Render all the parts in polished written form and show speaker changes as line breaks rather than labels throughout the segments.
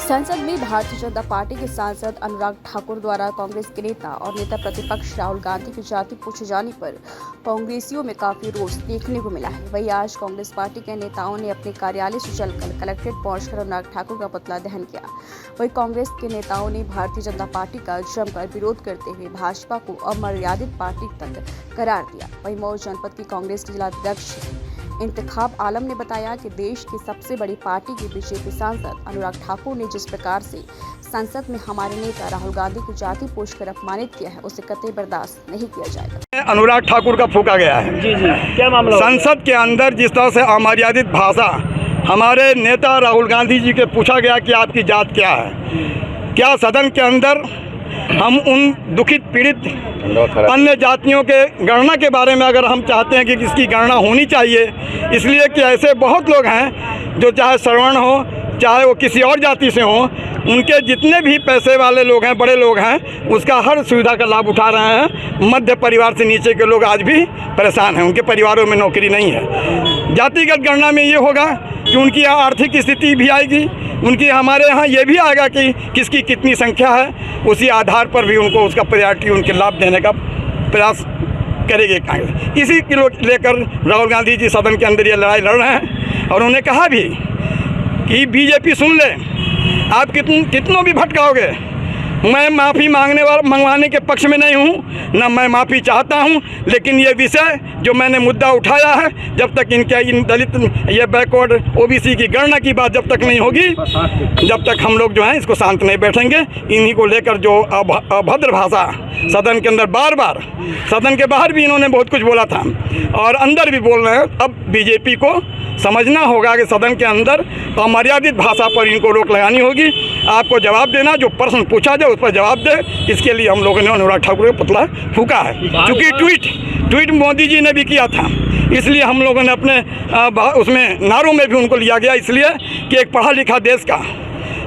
संसद में भारतीय जनता पार्टी के सांसद अनुराग ठाकुर द्वारा कांग्रेस के नेता और नेता प्रतिपक्ष राहुल गांधी की जाति पूछे जाने पर कांग्रेसियों में काफी रोष देखने को मिला है। वहीं आज कांग्रेस पार्टी के नेताओं ने अपने कार्यालय से चलकर कलेक्ट्रेट पहुंचकर अनुराग ठाकुर का पुतला दहन किया। वहीं कांग्रेस के नेताओं ने भारतीय जनता पार्टी का जमकर विरोध करते हुए भाजपा को अमर्यादित पार्टी तक करार दिया। वहीं मऊ जनपद की कांग्रेस के जिलाध्यक्ष इंतखाब आलम ने बताया कि देश की सबसे बड़ी पार्टी के बीजेपी सांसद अनुराग ठाकुर ने जिस प्रकार से संसद में हमारे नेता राहुल गांधी की जाति पूछकर अपमानित किया है, उसे कतई बर्दाश्त नहीं किया जाएगा।
अनुराग ठाकुर का फूका गया है।
जी क्या मामला?
संसद के अंदर जिस तरह से अमर्यादित भाषा हमारे नेता राहुल गांधी जी के पूछा गया कि आपकी जात क्या है, क्या सदन के अंदर हम उन दुखित पीड़ित अन्य जातियों के गणना के बारे में अगर हम चाहते हैं कि इसकी गणना होनी चाहिए, इसलिए कि ऐसे बहुत लोग हैं जो चाहे श्रवण हो चाहे वो किसी और जाति से हो, उनके जितने भी पैसे वाले लोग हैं, बड़े लोग हैं, उसका हर सुविधा का लाभ उठा रहे हैं। मध्य परिवार से नीचे के लोग आज भी परेशान हैं, उनके परिवारों में नौकरी नहीं है। जातिगत गणना में ये होगा कि उनकी आर्थिक स्थिति भी आएगी, उनकी हमारे यहाँ ये भी आएगा कि किसकी कितनी संख्या है, उसी आधार पर भी उनको उसका प्रायोरिटी उनके लाभ देने का प्रयास करेगी कांग्रेस। इसी को लेकर राहुल गांधी जी सदन के अंदर ये लड़ाई लड़ रहे हैं और उन्हें कहा भी कि बीजेपी सुन ले, आप कितनों भी भटकाओगे, मैं माफ़ी मंगवाने के पक्ष में नहीं हूँ, न मैं माफ़ी चाहता हूँ, लेकिन ये विषय जो मैंने मुद्दा उठाया है, जब तक इन दलित ये बैकवर्ड ओबीसी की गणना की बात जब तक नहीं होगी, जब तक हम लोग जो हैं इसको शांत नहीं बैठेंगे। इन्हीं को लेकर जो अभद्र भाषा सदन के अंदर बार बार, सदन के बाहर भी इन्होंने बहुत कुछ बोला था और अंदर भी बोल रहे हैं। अब बीजेपी को समझना होगा कि सदन के अंदर अमर्यादित भाषा पर इनको रोक लगानी होगी। आपको जवाब देना, जो प्रश्न पूछा जाए उस पर जवाब दे। इसके लिए हम लोगों ने अनुराग ठाकुर का पुतला फूका है, क्योंकि ट्वीट मोदी जी ने भी किया था, इसलिए हम लोगों ने अपने उसमें नारों में भी उनको लिया गया, इसलिए कि एक पढ़ा लिखा देश का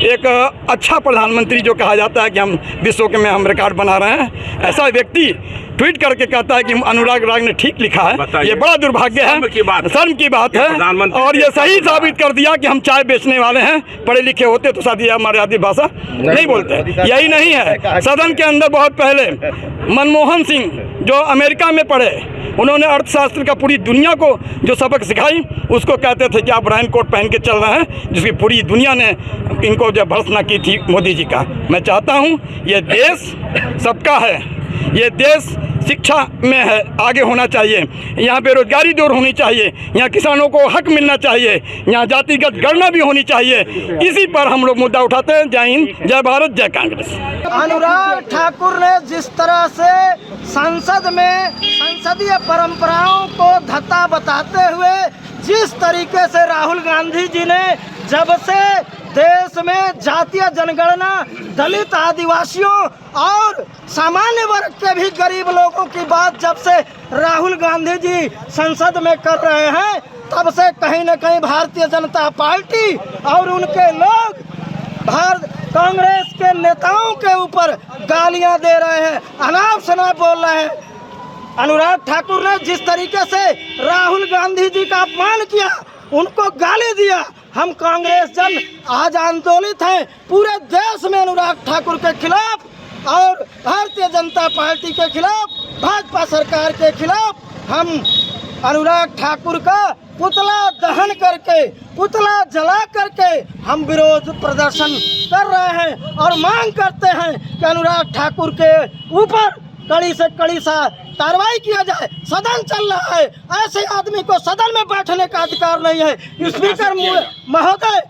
एक अच्छा प्रधानमंत्री जो कहा जाता है कि हम विश्व के में हम रिकॉर्ड बना रहे हैं, ऐसा व्यक्ति ट्वीट करके कहता है कि अनुराग ने ठीक लिखा है। ये बड़ा दुर्भाग्य है, शर्म की बात है। और ये सही साबित कर दिया कि हम चाय बेचने वाले हैं, पढ़े लिखे होते तो शायद ये मर्यादित भाषा नहीं बोलते। यही नहीं है, सदन के अंदर बहुत पहले मनमोहन सिंह जो अमेरिका में पढ़े, उन्होंने अर्थशास्त्र का पूरी दुनिया को जो सबक सिखाई, उसको कहते थे कि आप रैन कोट पहन के चल रहे हैं, जिसकी पूरी दुनिया ने इनको जो भर्त्सना की थी मोदी जी का। मैं चाहता हूँ ये देश सबका है, ये देश शिक्षा में है, आगे होना चाहिए, यहाँ बेरोजगारी दूर होनी चाहिए, यहाँ किसानों को हक मिलना चाहिए, यहाँ जातिगत गणना भी होनी चाहिए। इसी पर हम लोग मुद्दा उठाते हैं। जय हिंद, जय भारत, जय कांग्रेस।
अनुराग ठाकुर ने जिस तरह से संसद में संसदीय परंपराओं को धत्ता बताते हुए, जिस तरीके से राहुल गांधी जी ने जब से देश में जातीय जनगणना दलित आदिवासियों और सामान्य वर्ग के भी गरीब लोगों की बात जब से राहुल गांधी जी संसद में कर रहे हैं, तब से कहीं न कहीं भारतीय जनता पार्टी और उनके लोग कांग्रेस के नेताओं के ऊपर गालियां दे रहे हैं, अनाप शनाप बोल रहे हैं। अनुराग ठाकुर ने जिस तरीके से राहुल गांधी जी का अपमान किया, उनको गाली दिया, हम कांग्रेस जन आज आंदोलित हैं पूरे देश में अनुराग ठाकुर के खिलाफ और भारतीय जनता पार्टी के खिलाफ, भाजपा सरकार के खिलाफ। हम अनुराग ठाकुर का पुतला दहन करके, पुतला जला करके हम विरोध प्रदर्शन कर रहे हैं और मांग करते हैं कि अनुराग ठाकुर के ऊपर कड़ी से कड़ी सा कार्रवाई किया जाए। सदन चल रहा है, ऐसे आदमी को सदन में बैठने का अधिकार नहीं है। स्पीकर महोदय